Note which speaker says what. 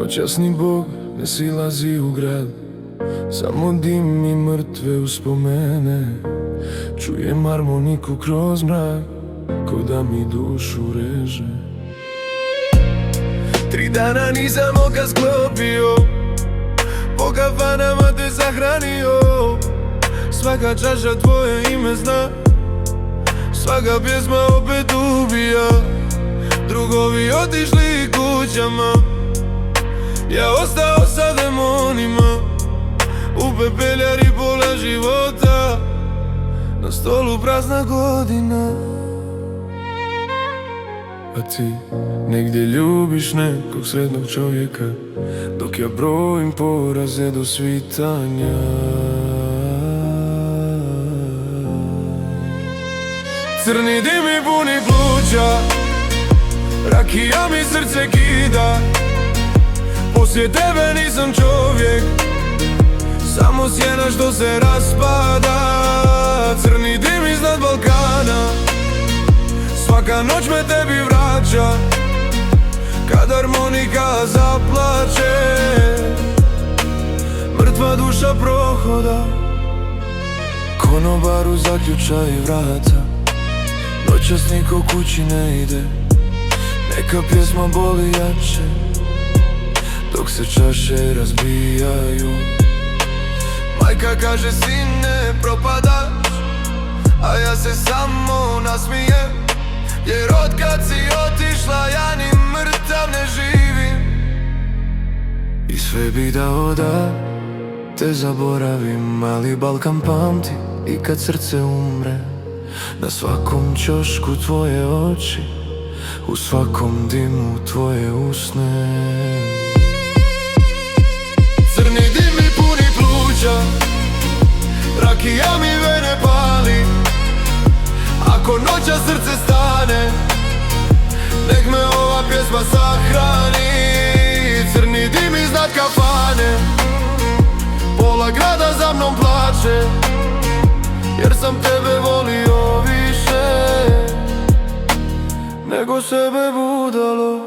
Speaker 1: Noćasni Bog ne silazi u grad, samo dim i mrtve uspomene. Čujem harmoniku kroz mrak, ko da mi dušu reže. 3 dana nisam oka sklopio, po kafanama te sahranio. Svaka čaša tvoje ime zna, svaka pjesma opet ubija. Drugovi otišli kućama, ja ostao sa demonima. U pepeljari pola života, na stolu prazna godina. A ti negdje ljubiš nekog sretnog čovjeka, dok ja brojim poraze do svitanja. Crni dim mi puni pluća, rakija mi srce kida. Poslije tebe nisam čovjek, samo sjena što se raspada. Crni dim iznad Balkana, svaka noć me tebi vraća, kad harmonika zaplače. Mrtva duša prohoda, konobaru zaključaj vrata. Noćas niko kući ne ide, neka pjesma boli jače, dok se čaše razbijaju. Majka kaže sine propadaš, a ja se samo nasmijem, jer otkad si otišla ja ni mrtav ne živim. I sve bi dao da te zaboravim, ali Balkan pamti i kad srce umre. Na svakom ćošku tvoje oči, u svakom dimu tvoje usne. Crni dim mi puni pluća, rakija mi vene pali. Ako noća srce stane, nek me ova pjesma sahrani. Crni dim iznad kafane, pola grada za mnom plače, jer sam tebe volio više nego sebe budalo.